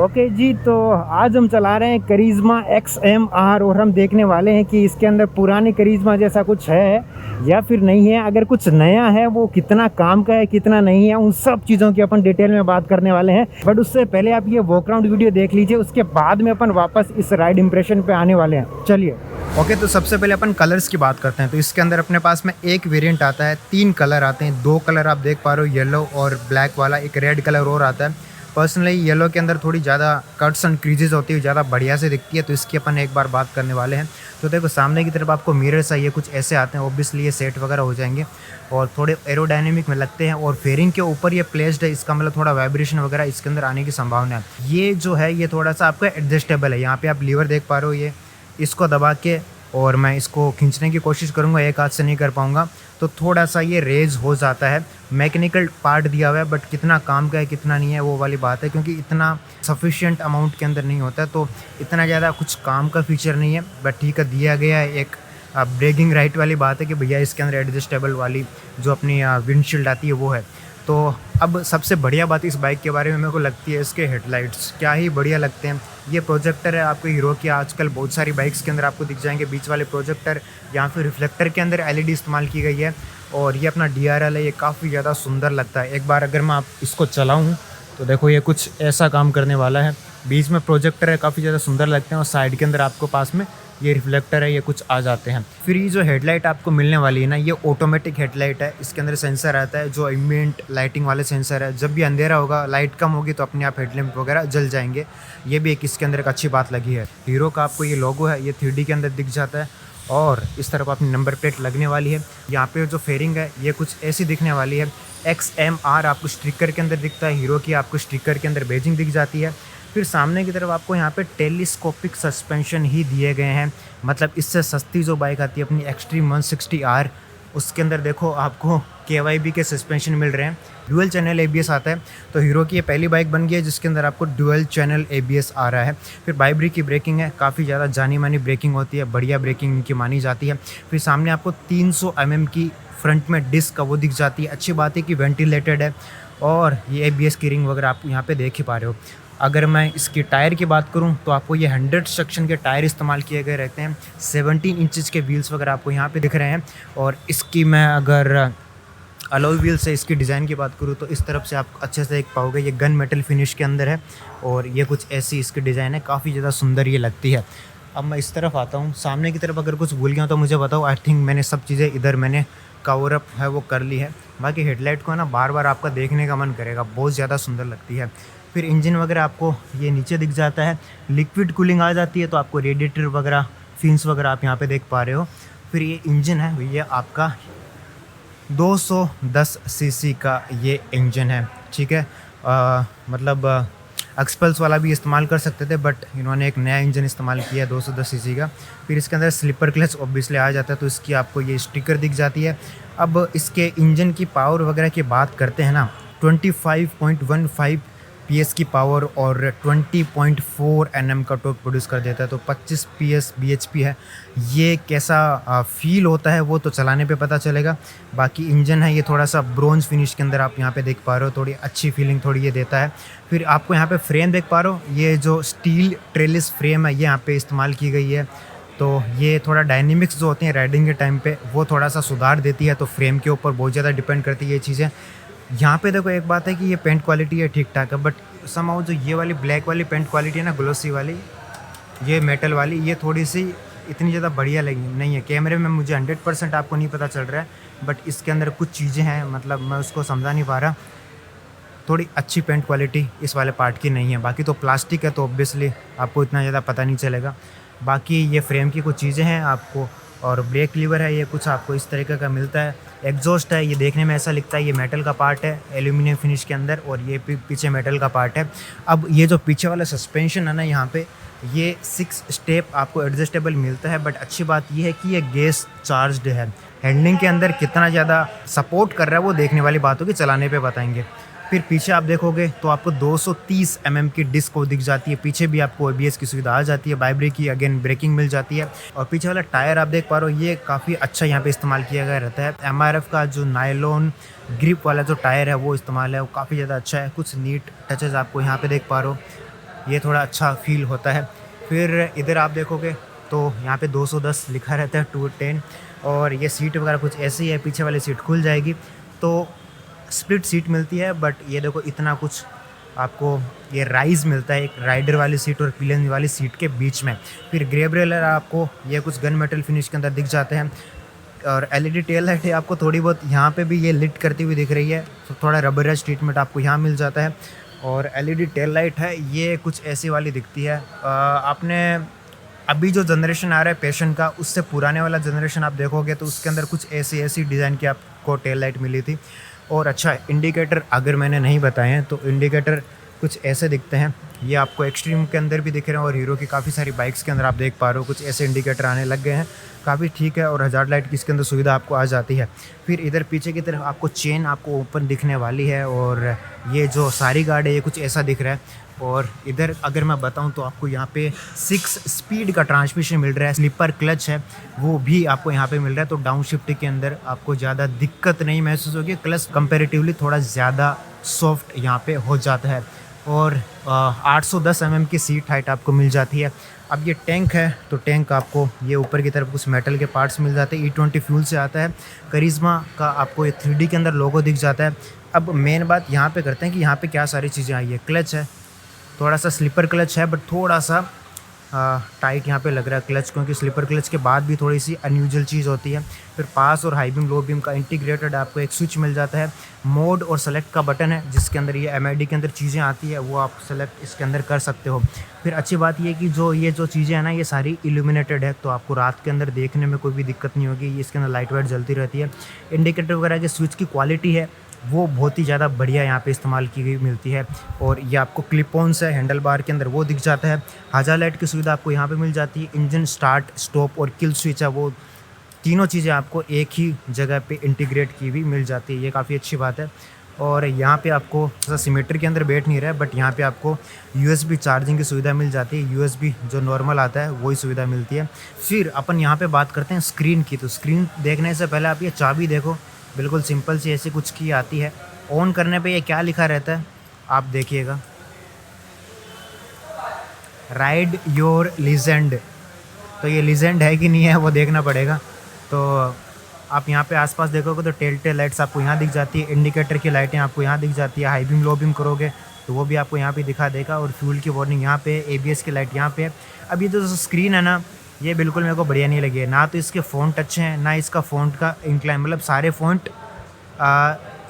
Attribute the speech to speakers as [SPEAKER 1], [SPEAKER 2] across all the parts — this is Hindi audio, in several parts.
[SPEAKER 1] ओके जी, तो आज हम चला रहे हैं करिश्मा XMR और हम देखने वाले हैं कि इसके अंदर पुराने करिश्मा जैसा कुछ है या फिर नहीं है। अगर कुछ नया है वो कितना काम का है कितना नहीं है, उन सब चीज़ों की अपन डिटेल में बात करने वाले हैं। बट उससे पहले आप ये वॉकराउंड वीडियो देख लीजिए, उसके बाद में अपन वापस इस राइड इंप्रेशन पे आने वाले हैं। चलिए।
[SPEAKER 2] ओके, तो सबसे पहले अपन कलर्स की बात करते हैं। तो इसके अंदर अपने पास में एक वेरिएंट आता है, 3 कलर आते हैं। 2 कलर आप देख पा रहे हो, येलो और ब्लैक वाला। एक रेड कलर और आता है। पर्सनली येलो के अंदर थोड़ी ज़्यादा कट्स एंड क्रीजेस होती है, ज़्यादा बढ़िया से दिखती है, तो इसकी अपन एक बार बात करने वाले हैं। तो देखो सामने की तरफ आपको मिरर्स है, ये कुछ ऐसे आते हैं। ऑब्वियसली ये सेट वगैरह हो जाएंगे और थोड़े एरोडायनेमिक में लगते हैं। और फेयरिंग के ऊपर ये प्लेस्ड है, इसका मतलब थोड़ा वाइब्रेशन वगैरह इसके अंदर आने की संभावना है। ये जो है ये थोड़ा सा आपका एडजस्टेबल है। यहाँ पे आप लीवर देख पा रहे हो, ये इसको दबा के और मैं इसको खींचने की कोशिश करूँगा, एक हाथ से नहीं कर पाऊँगा, तो थोड़ा सा ये रेज हो जाता है। मैकेनिकल पार्ट दिया हुआ है, बट कितना काम का है कितना नहीं है वो वाली बात है, क्योंकि इतना सफिशिएंट अमाउंट के अंदर नहीं होता है, तो इतना ज़्यादा कुछ काम का फीचर नहीं है। बट ठीक है, दिया गया है। एक ब्रेकिंग राइट वाली बात है कि भैया इसके अंदर एडजस्टेबल वाली जो अपनी विंडशील्ड आती है वो है। तो अब सबसे बढ़िया बात इस बाइक के बारे में मेरे को लगती है इसके हेडलाइट्स, क्या ही बढ़िया लगते हैं। ये प्रोजेक्टर है आपको हीरो की, आजकल बहुत सारी बाइक्स के अंदर आपको दिख जाएंगे बीच वाले प्रोजेक्टर, या फिर रिफ्लेक्टर के अंदर एलईडी इस्तेमाल की गई है। और ये अपना DRL है, ये काफ़ी ज़्यादा सुंदर लगता है। एक बार अगर मैं आप इसको चलाऊँ तो देखो ये कुछ ऐसा काम करने वाला है। बीच में प्रोजेक्टर है, काफ़ी ज़्यादा सुंदर लगते हैं, और साइड के अंदर आपको पास में ये रिफ्लेक्टर है, ये कुछ आ जाते हैं। फिर ये जो हेडलाइट आपको मिलने वाली है ना, ये ऑटोमेटिक हेडलाइट है। इसके अंदर सेंसर आता है जो एम्बिएंट लाइटिंग वाले सेंसर है। जब भी अंधेरा होगा, लाइट कम होगी, तो अपने आप हेडलैम्प वगैरह जल जाएंगे। ये भी एक इसके अंदर एक अच्छी बात लगी है। हीरो का आपको ये लोगो है, ये 3D के अंदर दिख जाता है, और इस तरफ अपनी नंबर प्लेट लगने वाली है। यहाँ पे जो फेयरिंग है ये कुछ ऐसी दिखने वाली है। XMR आपको स्टिकर के अंदर दिखता है, हीरो की आपको स्टिकर के अंदर बैजिंग दिख जाती है। फिर सामने की तरफ आपको यहाँ पे टेलीस्कोपिक सस्पेंशन ही दिए गए हैं। मतलब इससे सस्ती जो बाइक आती है अपनी एक्सट्रीम 160R, उसके अंदर देखो आपको KYB के सस्पेंशन मिल रहे हैं। डुअल चैनल ABS आता है, तो हीरो की ये पहली बाइक बन गई है जिसके अंदर आपको डुअल चैनल ABS आ रहा है। फिर बाइब्री की ब्रेकिंग है, काफ़ी ज़्यादा जानी मानी ब्रेकिंग होती है, बढ़िया ब्रेकिंग इनकी मानी जाती है। फिर सामने आपको 300 mm की फ्रंट में डिस्क का वो दिख जाती है। अच्छी बात है कि वेंटिलेटेड है, और ये ABS की रिंग वगैरह आप यहाँ पे देख ही पा रहे हो। अगर मैं इसकी टायर की बात करूं तो आपको ये 100 सेक्शन के टायर इस्तेमाल किए गए रहते हैं। 17 इंचज़ के व्हील्स वगैरह आपको यहाँ पे दिख रहे हैं। और इसकी मैं अगर अलॉय व्हील से इसकी डिज़ाइन की बात करूँ तो इस तरफ से आप अच्छे से देख पाओगे, ये गन मेटल फिनिश के अंदर है, और ये कुछ ऐसी इसकी डिज़ाइन है, काफ़ी ज़्यादा सुंदर ये लगती है। अब मैं इस तरफ आता हूँ, सामने की तरफ अगर कुछ भूल गया तो मुझे बताओ। आई थिंक मैंने सब चीज़ें इधर मैंने कवर अप है वो कर ली है। बाकी हेडलाइट को है ना बार बार आपका देखने का मन करेगा, बहुत ज़्यादा सुंदर लगती है। फिर इंजन वगैरह आपको ये नीचे दिख जाता है, लिक्विड कूलिंग आ जाती है, तो आपको रेडिएटर वगैरह फिन्स वगैरह आप यहाँ पे देख पा रहे हो। फिर ये इंजन है भैया आपका 210 सीसी का ये इंजन है, ठीक है। मतलब एक्सपल्स वाला भी इस्तेमाल कर सकते थे, बट इन्होंने एक नया इंजन इस्तेमाल किया 210 सीसी का। फिर इसके अंदर स्लीपर क्लच ऑब्वियसली आ जाता है, तो इसकी आपको ये स्टिकर दिख जाती है। अब इसके इंजन की पावर वगैरह की बात करते हैं ना, 25.15 PS की पावर और 20.4 Nm का टॉर्क प्रोड्यूस कर देता है, तो 25 PS bhp है। ये कैसा फील होता है वो तो चलाने पे पता चलेगा। बाकी इंजन है ये थोड़ा सा ब्रोंज फिनिश के अंदर आप यहाँ पे देख पा रहे हो, थोड़ी अच्छी फीलिंग थोड़ी ये देता है। फिर आपको यहाँ पे फ्रेम देख पा रहे हो, ये जो स्टील ट्रेलिस फ्रेम है ये यहाँ पे इस्तेमाल की गई है, तो ये थोड़ा डायनेमिक्स जो होते हैं राइडिंग के टाइम पे वो थोड़ा सा सुधार देती है। तो फ्रेम के ऊपर बहुत ज़्यादा डिपेंड करती है ये चीज़ें। यहाँ पे देखो एक बात है कि ये पेंट क्वालिटी है ठीक ठाक है, बट समहाउ जो ये वाली ब्लैक वाली पेंट क्वालिटी है ना, ग्लोसी वाली, ये मेटल वाली, ये थोड़ी सी इतनी ज़्यादा बढ़िया लगी नहीं है। कैमरे में मुझे 100% आपको नहीं पता चल रहा है, बट इसके अंदर कुछ चीज़ें हैं, मतलब मैं उसको समझा नहीं पा रहा। थोड़ी अच्छी पेंट क्वालिटी इस वाले पार्ट की नहीं है। बाकी तो प्लास्टिक है तो ऑब्वियसली आपको इतना ज़्यादा पता नहीं चलेगा। बाकी ये फ्रेम की कुछ चीज़ें हैं आपको, और ब्रेक लीवर है ये कुछ आपको इस तरीके का मिलता है। एग्जॉस्ट है, ये देखने में ऐसा लिखता है ये मेटल का पार्ट है एल्यूमिनियम फिनिश के अंदर, और ये पीछे मेटल का पार्ट है। अब ये जो पीछे वाला सस्पेंशन है ना, यहाँ पे ये 6 स्टेप आपको एडजस्टेबल मिलता है, बट अच्छी बात ये है कि ये गैस चार्ज्ड है। हैंडलिंग के अंदर कितना ज़्यादा सपोर्ट कर रहा है वो देखने वाली बात होगी, चलाने पे बताएंगे। फिर पीछे आप देखोगे तो आपको 230 mm की डिस्क दिख जाती है, पीछे भी आपको ABS की सुविधा आ जाती है, बाइब्री की अगेन ब्रेकिंग मिल जाती है। और पीछे वाला टायर आप देख पा रहे हो, ये काफ़ी अच्छा यहाँ पे इस्तेमाल किया गया रहता है। MRF का जो नायलॉन ग्रिप वाला जो टायर है वो इस्तेमाल है, वो काफ़ी ज़्यादा अच्छा है। कुछ नीट टचेस आपको यहाँ पे देख पा रहे हो। ये थोड़ा अच्छा फील होता है। फिर इधर आप देखोगे तो यहाँ पे 210 लिखा रहता है 210, और ये सीट वगैरह कुछ ऐसी है, पीछे वाली सीट खुल जाएगी तो स्प्लिट सीट मिलती है। बट ये देखो इतना कुछ आपको ये राइज़ मिलता है एक राइडर वाली सीट और पिलियन वाली सीट के बीच में। फिर ग्रेब रेलर आपको ये कुछ गन मेटल फिनिश के अंदर दिख जाते हैं, और एलईडी टेल लाइट है आपको थोड़ी बहुत यहाँ पे भी ये लिट करती हुई दिख रही है, तो थोड़ा रबराइज ट्रीटमेंट आपको यहाँ मिल जाता है। और एलईडी टेल लाइट है ये कुछ ऐसी वाली दिखती है। आपने अभी जो जनरेशन आ रहा है पैशन का, उससे पुराने वाला जनरेशन आप देखोगे तो उसके अंदर कुछ ऐसी डिज़ाइन की आपको टेल लाइट मिली थी। और अच्छा इंडिकेटर अगर मैंने नहीं बताए हैं तो इंडिकेटर कुछ ऐसे दिखते हैं, ये आपको एक्सट्रीम के अंदर भी दिख रहे हैं और हीरो की काफ़ी सारी बाइक्स के अंदर आप देख पा रहे हो कुछ ऐसे इंडिकेटर आने लग गए हैं, काफ़ी ठीक है। और हज़ार्ड लाइट की इसके अंदर सुविधा आपको आ जाती है। फिर इधर पीछे की तरफ आपको चेन आपको ओपन दिखने वाली है, और ये जो सारी गार्ड है ये कुछ ऐसा दिख रहा है। और इधर अगर मैं बताऊं तो आपको यहाँ पे 6 स्पीड का ट्रांसमिशन मिल रहा है, स्लीपर क्लच है वो भी आपको यहाँ पे मिल रहा है, तो डाउन शिफ्ट के अंदर आपको ज़्यादा दिक्कत नहीं महसूस होगी। क्लच कंपैरेटिवली थोड़ा ज़्यादा सॉफ्ट यहाँ पे हो जाता है। और 810 mm की सीट हाइट आपको मिल जाती है। अब ये टैंक है तो टैंक आपको ये ऊपर की तरफ कुछ मेटल के पार्ट्स मिल जाते हैं, E20 फ्यूल से आता है। करिश्मा का आपको ये 3D के अंदर लोगो दिख जाता है। अब मेन बात यहाँ पे करते हैं कि यहाँ पे क्या सारी चीज़ें आई है। क्लच है, थोड़ा सा स्लीपर क्लच है बट थोड़ा सा टाइट यहाँ पे लग रहा है क्लच, क्योंकि स्लीपर क्लच के बाद भी थोड़ी सी अनयूजुअल चीज़ होती है। फिर पास और हाई बीम लो बीम का इंटीग्रेटेड आपको एक स्विच मिल जाता है। मोड और सेलेक्ट का बटन है जिसके अंदर ये MID के अंदर चीज़ें आती है वो आप सेलेक्ट इसके अंदर कर सकते हो। फिर अच्छी बात ये कि ये जो चीज़ें हैं ना ये सारी इल्यूमिनेटेड है, तो आपको रात के अंदर देखने में कोई भी दिक्कत नहीं होगी। इसके अंदर लाइट वाइट जलती रहती है। इंडिकेटर वगैरह के स्विच की क्वालिटी है वो बहुत ही ज़्यादा बढ़िया यहाँ पे इस्तेमाल की गई मिलती है। और ये आपको क्लिप ऑन्स है हैंडल बार के अंदर वो दिख जाता है। हज़ार लाइट की सुविधा आपको यहाँ पे मिल जाती है। इंजन स्टार्ट स्टॉप और किल स्विच है वो तीनों चीज़ें आपको एक ही जगह पे इंटीग्रेट की हुई मिल जाती है, ये काफ़ी अच्छी बात है। और यहाँ पे आपको सिमेट्री के अंदर बैठ नहीं रहा है बट यहाँ पे आपको USB चार्जिंग की सुविधा मिल जाती है। USB जो नॉर्मल आता है वही सुविधा मिलती है। फिर अपन यहाँ पे बात करते हैं स्क्रीन की, तो स्क्रीन देखने से पहले आप ये चाबी देखो, बिल्कुल सिंपल सी ऐसी कुछ की आती है। ऑन करने पे ये क्या लिखा रहता है आप देखिएगा, राइड योर लीजेंड। तो ये लीजेंड है कि नहीं है वो देखना पड़ेगा। तो आप यहाँ पे आसपास देखोगे तो टेल लाइट्स आपको यहाँ दिख जाती है, इंडिकेटर की लाइटें आपको यहाँ दिख जाती है। हाई बीम लो बीम करोगे तो वो भी आपको यहाँ पे दिखा देगा, और फ्यूल की वार्निंग यहाँ पे, ABS की लाइट यहाँ पे है। अब ये जो स्क्रीन है ना ये बिल्कुल मेरे को बढ़िया नहीं लगी है, ना तो इसके फ़ॉन्ट अच्छे हैं ना इसका फ़ॉन्ट का इंक्लाइन, मतलब सारे फ़ॉन्ट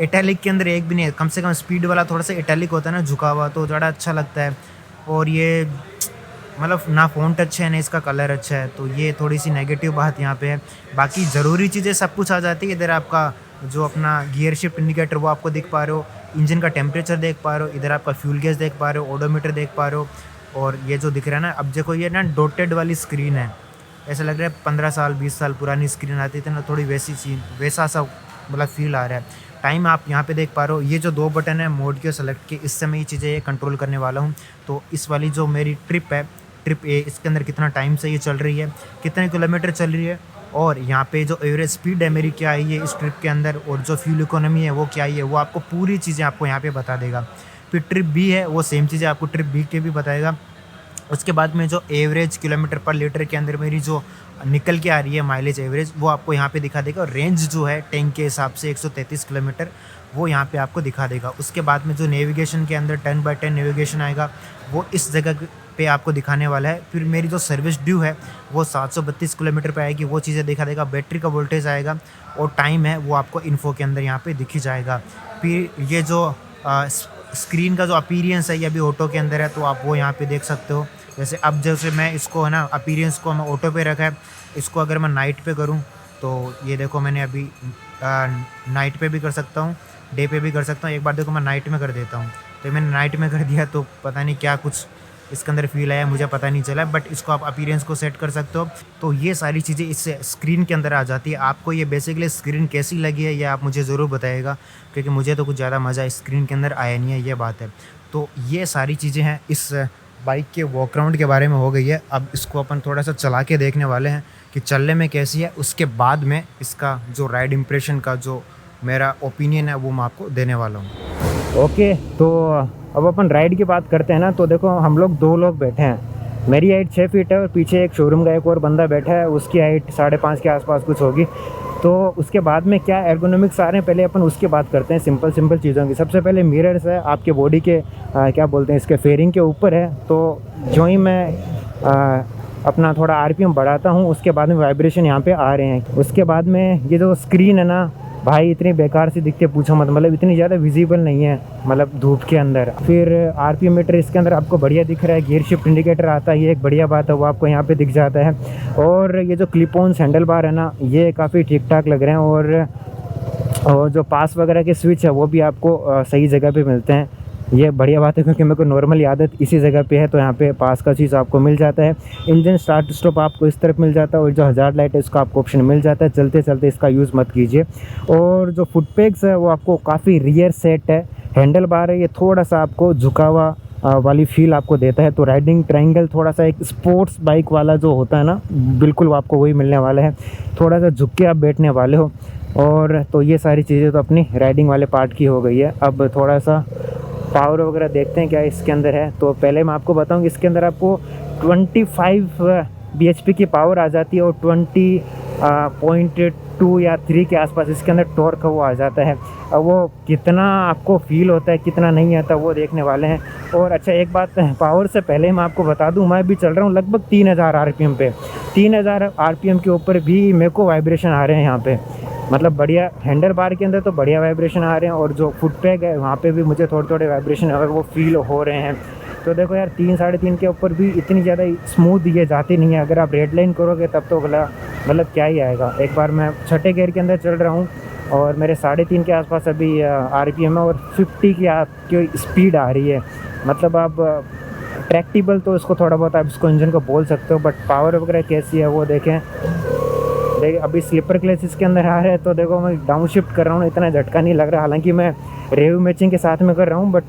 [SPEAKER 2] इटैलिक के अंदर एक भी नहीं है। कम से कम स्पीड वाला थोड़ा सा इटैलिक होता है ना झुका हुआ, तो ज़्यादा अच्छा लगता है। और ये मतलब ना फ़ॉन्ट अच्छा है ना इसका कलर अच्छा है, तो ये थोड़ी सी नेगेटिव बात यहाँ पे है। बाकी ज़रूरी चीज़ें सब कुछ आ जाती है। इधर आपका जो अपना गियर शिफ्ट इंडिकेटर वो आपको देख पा रहे हो, इंजन का टेम्परेचर देख पा रहे हो, इधर आपका फ्यूल गैस देख पा रहे हो, ओडोमीटर देख पा रहे हो। और ये जो दिख रहा है ना, अब देखो ये ना डॉटेड वाली स्क्रीन है, ऐसा लग रहा है 15 साल 20 साल पुरानी स्क्रीन आती थी ना, थोड़ी वैसा सा मतलब फील आ रहा है। टाइम आप यहाँ पे देख पा रहे हो, ये जो 2 बटन है मोड के सेलेक्ट के, इससे मैं ये चीज़ें कंट्रोल करने वाला हूँ। तो इस वाली जो मेरी ट्रिप है, ट्रिप A, इसके अंदर कितना टाइम से ये चल रही है, कितने किलोमीटर चल रही है, और यहाँ पे जो एवरेज स्पीड है मेरी क्या आई है इस ट्रिप के अंदर, और जो फ्यूल इकोनॉमी है वो क्या आई है, वो आपको पूरी चीज़ें आपको यहाँ पे बता देगा। फिर ट्रिप B है वो सेम चीज़ें आपको ट्रिप B के भी बताएगा। उसके बाद में जो एवरेज किलोमीटर पर लीटर के अंदर मेरी जो निकल के आ रही है माइलेज एवरेज, वो आपको यहाँ पे दिखा देगा। और रेंज जो है टैंक के हिसाब से 133 किलोमीटर वो यहाँ पे आपको दिखा देगा। उसके बाद में जो नेविगेशन के अंदर 10x10 नेविगेशन आएगा वो इस जगह पे आपको दिखाने वाला है। फिर मेरी जो सर्विस ड्यू है वो 732 किलोमीटर पे आएगी, वो चीज़ें दिखा देगा। बैटरी का वोल्टेज आएगा और टाइम है वो आपको इन्फो के अंदर यहाँ पे दिख ही जाएगा। फिर ये जो स्क्रीन का जो अपीरियंस है ये अभी ऑटो के अंदर है, तो आप वो यहाँ पे देख सकते हो। जैसे मैं इसको है ना अपीरियंस को मैं ऑटो पे रखा है, इसको अगर मैं नाइट पे करूँ तो ये देखो मैंने अभी नाइट पे भी कर सकता हूँ, डे पे भी कर सकता हूँ। एक बार देखो मैं नाइट में कर देता हूँ, तो मैंने नाइट में कर दिया तो पता नहीं क्या कुछ इसके अंदर फील आया, मुझे पता नहीं चला, बट इसको आप अपीयरेंस को सेट कर सकते हो। तो ये सारी चीज़ें इससे स्क्रीन के अंदर आ जाती है। आपको ये बेसिकली स्क्रीन कैसी लगी है ये आप मुझे ज़रूर बताइएगा, क्योंकि मुझे तो कुछ ज़्यादा मज़ा स्क्रीन के अंदर आया नहीं है, ये बात है। तो ये सारी चीज़ें हैं इस बाइक के वॉक राउंड के बारे में हो गई है। अब इसको अपन थोड़ा सा चला के देखने वाले हैं कि चलने में कैसी है, उसके बाद में इसका जो राइड इम्प्रेशन का जो मेरा ओपिनियन है वो मैं आपको देने वाला हूँ।
[SPEAKER 1] ओके, तो अब अपन राइड की बात करते हैं ना, तो देखो हम लोग 2 लोग बैठे हैं। मेरी हाइट 6 फीट है और पीछे एक शोरूम का एक और बंदा बैठा है, उसकी हाइट 5.5 के आसपास कुछ होगी। तो उसके बाद में क्या एर्गोनॉमिक्स आ रहे हैं, पहले अपन उसकी बात करते हैं, सिंपल चीज़ों की। सबसे पहले मिरर्स है आपके बॉडी के क्या बोलते हैं, इसके फेयरिंग के ऊपर है। तो जो ही मैं अपना थोड़ा आरपीएम बढ़ाता हूँ, उसके बाद में वाइब्रेशन यहाँ पे आ रहे हैं। उसके बाद में ये जो स्क्रीन है ना भाई, इतनी बेकार सी दिखती है, पूछो मत। मतलब इतनी ज़्यादा विजिबल नहीं है, मतलब धूप के अंदर। फिर आरपीएम मीटर इसके अंदर आपको बढ़िया दिख रहा है। गियर शिफ्ट इंडिकेटर आता है, ये एक बढ़िया बात है, वो आपको यहाँ पे दिख जाता है। और ये जो क्लिप ऑन हैंडल बार है ना, ये काफ़ी ठीक ठाक लग रहे हैं। और जो पास वगैरह के स्विच है वो भी आपको सही जगह पे मिलते हैं। ये बढ़िया बात है, क्योंकि मेरे को नॉर्मली आदत इसी जगह पे है, तो यहाँ पे पास का चीज़ आपको मिल जाता है। इंजन स्टार्ट स्टॉप आपको इस तरफ मिल जाता है, और जो हज़ार लाइट है उसका आपको ऑप्शन मिल जाता है। चलते चलते इसका यूज़ मत कीजिए। और जो फुट पेग्स है वो आपको काफ़ी रियर सेट है। हैंडल बार है, ये थोड़ा सा आपको झुका हुआ वाली फील आपको देता है। तो राइडिंग ट्रायंगल थोड़ा सा एक स्पोर्ट्स बाइक वाला जो होता है ना, बिल्कुल वो आपको वही मिलने वाला है। थोड़ा सा झुक के आप बैठने वाले हो। और तो ये सारी चीज़ें तो अपनी राइडिंग वाले पार्ट की हो गई है। अब थोड़ा सा पावर वगैरह देखते हैं क्या इसके अंदर है। तो पहले मैं आपको बताऊं कि इसके अंदर आपको 25 bhp की पावर आ जाती है, और 20.2 या 3 के आसपास इसके अंदर टॉर्क वो आ जाता है। अब वो कितना आपको फील होता है, कितना नहीं आता, वो देखने वाले हैं। और अच्छा एक बात, पावर से पहले मैं आपको बता दूं, मैं भी चल रहा हूँ लगभग 3000 आरपीएम पे। 3000 आरपीएम के ऊपर भी मेरे को वाइब्रेशन आ रहे हैं यहाँ पे। मतलब बढ़िया, हैंडल बार के अंदर तो बढ़िया वाइब्रेशन आ रहे हैं, और जो फुट पैग है वहाँ पे भी मुझे थोड़े थोड़े वाइब्रेशन अगर वो फील हो रहे हैं। तो देखो यार, 3 साढ़े 3 के ऊपर भी इतनी ज़्यादा स्मूथ ये जाती नहीं है। अगर आप रेड लाइन करोगे तब तो भला मतलब क्या ही आएगा। एक बार मैं 6ठे गियर के अंदर चल रहा हूँ और मेरे 3.5 के आसपास अभी आरपीएम है, और 50 की आपकी स्पीड आ रही है। मतलब आप ट्रैक्टेबल तो इसको थोड़ा बहुत आप इसको इंजन को बोल सकते हो, बट पावर वगैरह कैसी है वो देखें। अभी स्लीपर क्लच इसके अंदर आ रहा है, तो देखो मैं डाउन शिफ्ट कर रहा हूँ, इतना झटका नहीं लग रहा। हालांकि मैं रेव मैचिंग के साथ में कर रहा हूँ, बट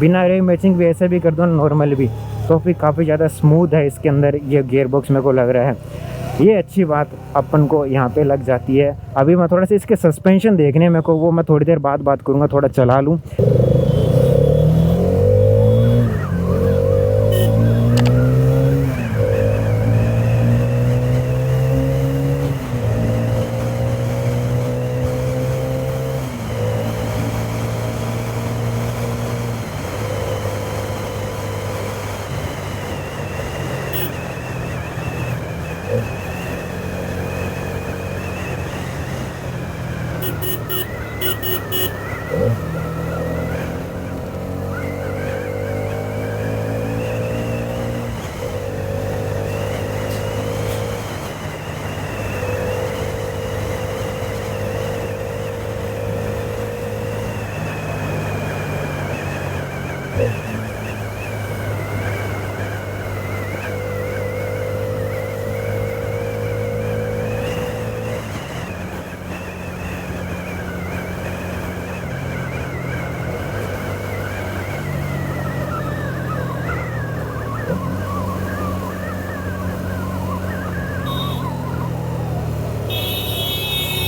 [SPEAKER 1] बिना रेव मैचिंग भी ऐसे भी कर दो नॉर्मल भी, तो फिर काफ़ी ज़्यादा स्मूथ है इसके अंदर ये गियर बॉक्स मेरे को लग रहा है। ये अच्छी बात अपन को यहाँ पे लग जाती है। अभी मैं थोड़ा सा इसके सस्पेंशन देखने मेरे को, वो मैं थोड़ी देर बाद बात करूँगा, थोड़ा चला लूँ।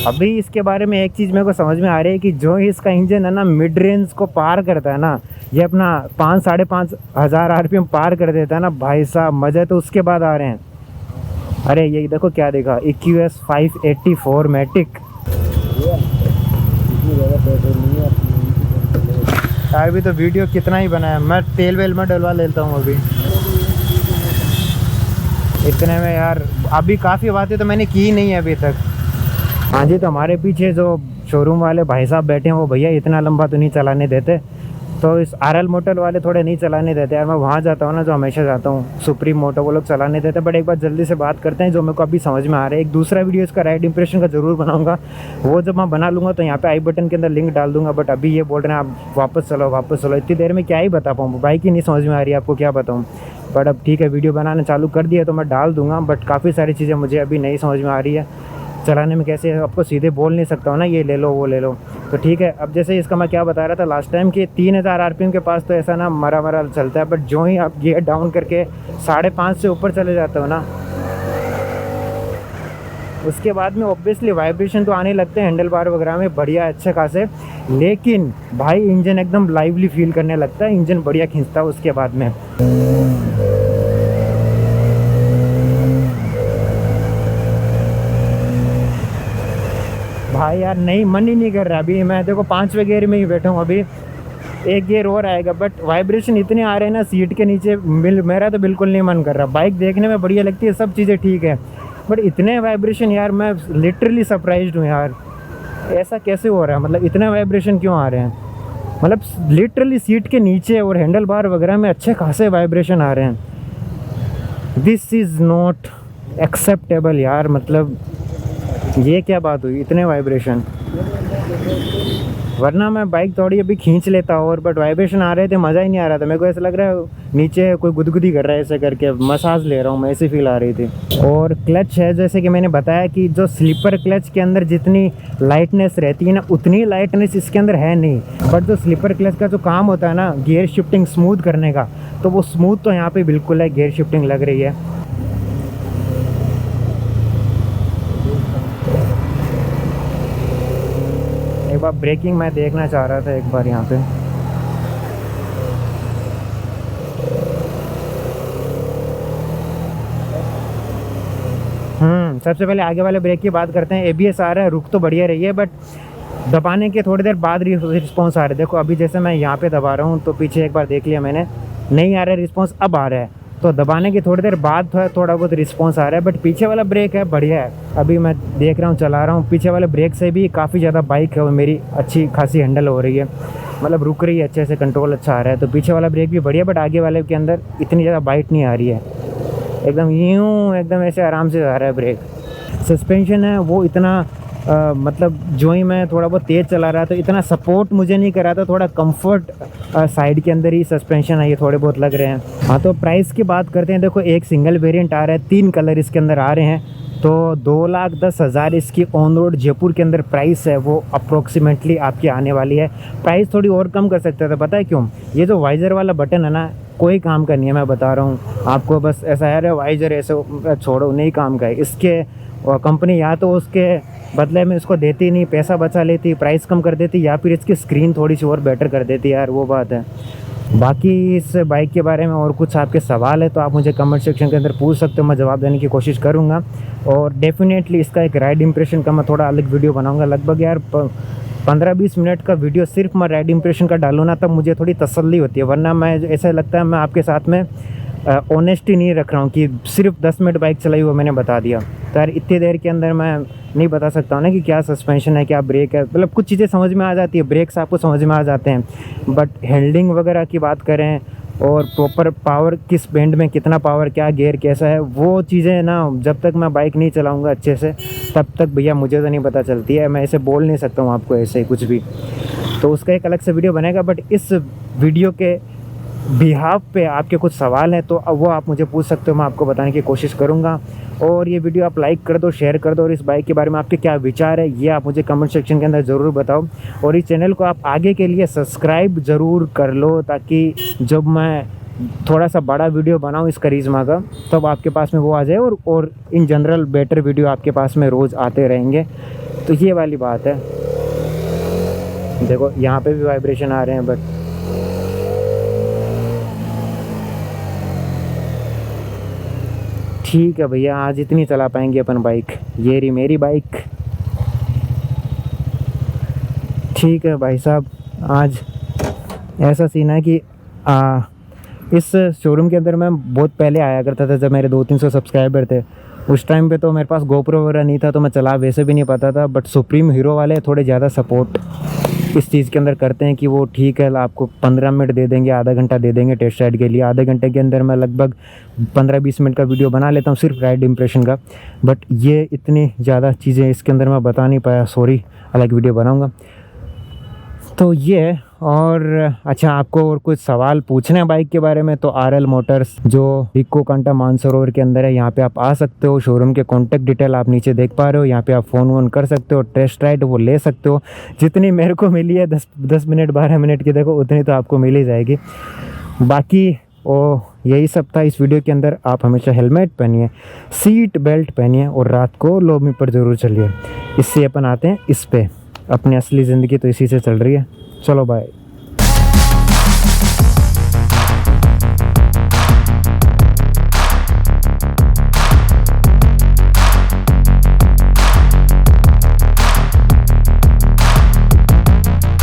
[SPEAKER 1] अभी इसके बारे में एक चीज़ मेरे को समझ में आ रही है कि जो इसका इंजन है ना मिड रेंज को पार करता है ना, ये अपना 5 साढ़े 5 हज़ार आरपीएम पार कर देता है ना भाई साहब, मज़े तो उसके बाद आ रहे हैं। अरे ये देखो क्या देखा, EQS 584 मैटिक। यार भी तो वीडियो कितना ही बनाया, मैं तेल वेल में डलवा लेता हूँ अभी इतने में यार। अभी काफ़ी बातें तो मैंने की नहीं है अभी तक। हाँ जी, तो हमारे पीछे जो शोरूम वाले भाई साहब बैठे हैं वो भैया इतना लंबा तो नहीं चलाने देते, तो इस RL मोटर वाले थोड़े नहीं चलाने देते यार। मैं वहाँ जाता हूँ ना, जो हमेशा जाता हूँ सुप्रीम मोटर, वो लोग चलाने देते। बट एक बार जल्दी से बात करते हैं जो मेरे को अभी समझ में आ रहा है। एक दूसरा वीडियो इसका राइड इंप्रेशन का ज़रूर बनाऊंगा, वो जब मैं बना लूँगा तो यहाँ पे आई बटन के अंदर लिंक डाल दूंगा। बट अभी ये बोल रहे हैं आप वापस चलो, इतनी देर में क्या ही बता पाऊँ, बाइक ही नहीं समझ में आ रही है, आपको क्या बताऊँ। बट अब ठीक है, वीडियो बनाना चालू कर दिया तो मैं डाल दूँगा। बट काफ़ी सारी चीज़ें मुझे अभी नहीं समझ में आ रही है चलाने में, कैसे आपको सीधे बोल नहीं सकता हूँ ना ये ले लो वो ले लो। तो ठीक है, अब जैसे इसका मैं क्या बता रहा था लास्ट टाइम कि 3000 आरपीएम के पास तो ऐसा ना मरा चलता है। बट जो ही आप गियर डाउन करके 5.5 से ऊपर चले जाते हो ना, उसके बाद में ऑब्वियसली वाइब्रेशन तो आने लगते हैं हैंडल बार वगैरह में बढ़िया अच्छे खासे, लेकिन भाई इंजन एकदम लाइवली फील करने लगता है, इंजन बढ़िया खींचता है उसके बाद में। भाई यार नहीं, मन ही नहीं कर रहा अभी। मैं देखो 5वें गियर में ही बैठा हूँ, अभी 1 गियर और आएगा, बट वाइब्रेशन इतने आ रहे हैं ना सीट के नीचे, मेरा तो बिल्कुल नहीं मन कर रहा। बाइक देखने में बढ़िया लगती है, सब चीज़ें ठीक है, बट इतने वाइब्रेशन यार, मैं लिटरली सरप्राइज्ड हूँ यार, ऐसा कैसे हो रहा है, मतलब इतने वाइब्रेशन क्यों आ रहे हैं, मतलब लिटरली सीट के नीचे और हैंडल बार वगैरह में अच्छे खासे वाइब्रेशन आ रहे हैं। दिस इज़ नॉट एक्सेप्टेबल यार, मतलब ये क्या बात हुई, इतने वाइब्रेशन। वरना मैं बाइक थोड़ी अभी खींच लेता और, बट वाइब्रेशन आ रहे थे, मज़ा ही नहीं आ रहा था मेरे को, ऐसा लग रहा है नीचे कोई गुदगुदी कर रहा है ऐसे करके, मसाज ले रहा हूँ मैं, ऐसी फील आ रही थी। और क्लच है, जैसे कि मैंने बताया कि जो स्लीपर क्लच के अंदर जितनी लाइटनेस रहती है ना, उतनी लाइटनेस इसके अंदर है नहीं, बट जो स्लीपर क्लच का जो काम होता है ना गियर शिफ्टिंग स्मूथ करने का, तो वो स्मूथ तो यहाँ पे बिल्कुल है, गियर शिफ्टिंग लग रही है। एक बार ब्रेकिंग मैं देखना चाह रहा था एक बार यहाँ पे। सबसे पहले आगे वाले ब्रेक की बात करते हैं। एबीएस आ रहा है, रुक तो बढ़िया रही है, बट दबाने के थोड़ी देर बाद रिस्पॉन्स आ रहा है। देखो अभी जैसे मैं यहाँ पे दबा रहा हूँ तो पीछे एक बार देख लिया मैंने, नहीं आ रहा है रिस्पॉन्स, अब आ रहा है, तो दबाने की थोड़ी देर बाद थोड़ा बहुत रिस्पॉन्स आ रहा है, बट पीछे वाला ब्रेक है बढ़िया है। अभी मैं देख रहा हूँ, चला रहा हूँ, पीछे वाले ब्रेक से भी काफ़ी ज़्यादा बाइक है वो मेरी अच्छी खासी हैंडल हो रही है, मतलब रुक रही है अच्छे से, कंट्रोल अच्छा आ रहा है, तो पीछे वाला ब्रेक भी बढ़िया, बट आगे वाले के अंदर इतनी ज़्यादा बाइट नहीं आ रही है, एकदम यूँ एकदम ऐसे आराम से आ रहा है ब्रेक। सस्पेंशन है वो इतना मतलब जो ही मैं थोड़ा बहुत तेज़ चला रहा था इतना सपोर्ट मुझे नहीं कर रहा था, थोड़ा कंफर्ट साइड के अंदर ही सस्पेंशन है ये थोड़े बहुत लग रहे हैं। हाँ तो प्राइस की बात करते हैं। देखो एक सिंगल वेरिएंट आ रहा है, 3 कलर इसके अंदर आ रहे हैं, तो 2,10,000 इसकी ऑन रोड जयपुर के अंदर प्राइस है, वो अप्रोक्सीमेटली आपकी आने वाली है। प्राइस थोड़ी और कम कर सकते थे, पता है क्यों? ये जो वाइज़र वाला बटन है ना, कोई काम का नहीं है, मैं बता रहा हूँ आपको, बस ऐसा है वाइज़र ऐसे छोड़ो, नहीं काम का है। इसके कंपनी या तो उसके बदले में इसको देती नहीं, पैसा बचा लेती, प्राइस कम कर देती, या फिर इसकी स्क्रीन थोड़ी सी और बेटर कर देती यार, वो बात है। बाकी इस बाइक के बारे में और कुछ आपके सवाल है तो आप मुझे कमेंट सेक्शन के अंदर पूछ सकते हो, मैं जवाब देने की कोशिश करूँगा। और डेफिनेटली इसका एक राइड इंप्रेशन का मैं थोड़ा अलग वीडियो बनाऊँगा, लगभग यार 15-20 मिनट का वीडियो सिर्फ मैं राइड इंप्रेशन का डालूँ ना, तब मुझे थोड़ी तसल्ली होती है, वरना मैं ऐसा लगता है मैं आपके साथ में ऑनेस्टी नहीं रख रहा हूँ कि सिर्फ 10 मिनट बाइक चलाई वो मैंने बता दिया। तो यार इतनी देर के अंदर मैं नहीं बता सकता हूँ ना कि क्या सस्पेंशन है, क्या ब्रेक है, मतलब कुछ चीज़ें समझ में आ जाती है, ब्रेक्स आपको समझ में आ जाते हैं, बट हैंडलिंग वगैरह की बात करें और प्रॉपर पावर किस बैंड में कितना पावर, क्या गियर कैसा है, वो चीज़ें ना जब तक मैं बाइक नहीं चलाऊँगा अच्छे से तब तक भैया मुझे तो नहीं पता चलती है। मैं ऐसे बोल नहीं सकता हूँ आपको ऐसे ही कुछ भी, तो उसका एक अलग से वीडियो बनेगा। बट इस वीडियो के बिहाफ पे आपके कुछ सवाल हैं तो वो आप मुझे पूछ सकते हो, मैं आपको बताने की कोशिश करूँगा। और ये वीडियो आप लाइक कर दो, शेयर कर दो, और इस बाइक के बारे में आपके क्या विचार है ये आप मुझे कमेंट सेक्शन के अंदर ज़रूर बताओ। और इस चैनल को आप आगे के लिए सब्सक्राइब ज़रूर कर लो, ताकि जब मैं थोड़ा सा बड़ा वीडियो बनाऊँ इस करिश्मा का तब आपके पास में वो आ जाए, और इन जनरल बेटर वीडियो आपके पास में रोज़ आते रहेंगे। तो ये वाली बात है। देखो यहाँ पे भी वाइब्रेशन आ रहे हैं, बट ठीक है भैया, आज इतनी चला पाएंगे अपन बाइक, ये रही मेरी बाइक। ठीक है भाई साहब, आज ऐसा सीन है कि इस शोरूम के अंदर मैं बहुत पहले आया करता था, जब मेरे 200-300 सब्सक्राइबर थे। उस टाइम पे तो मेरे पास गोप्रो वगैरह नहीं था, तो मैं चला वैसे भी नहीं पाता था। बट सुप्रीम हीरो वाले थोड़े ज़्यादा सपोर्ट इस चीज़ के अंदर करते हैं कि वो ठीक है आपको 15 मिनट दे देंगे, आधा घंटा दे देंगे टेस्ट राइड के लिए। आधे घंटे के अंदर मैं लगभग 15-20 मिनट का वीडियो बना लेता हूँ सिर्फ राइड इंप्रेशन का। बट ये इतनी ज़्यादा चीज़ें इसके अंदर मैं बता नहीं पाया, सॉरी, अलग वीडियो बनाऊँगा। तो ये और अच्छा, आपको और कुछ सवाल पूछने हैं बाइक के बारे में तो RL मोटर्स जो इको कांटा मानसरोवर के अंदर है, यहाँ पे आप आ सकते हो। शोरूम के कॉन्टैक्ट डिटेल आप नीचे देख पा रहे हो, यहाँ पे आप फ़ोन वोन कर सकते हो, टेस्ट राइड वो ले सकते हो। जितनी मेरे को मिली है 10 मिनट 12 मिनट की, देखो उतनी तो आपको मिल ही जाएगी। बाकी वो यही सब था इस वीडियो के अंदर। आप हमेशा हेलमेट पहनिए, सीट बेल्ट पहनिए और रात को लो मी पर ज़रूर चलिए। इससे अपन आते हैं इस पे, अपनी असली ज़िंदगी तो इसी से चल रही है। चलो बाय।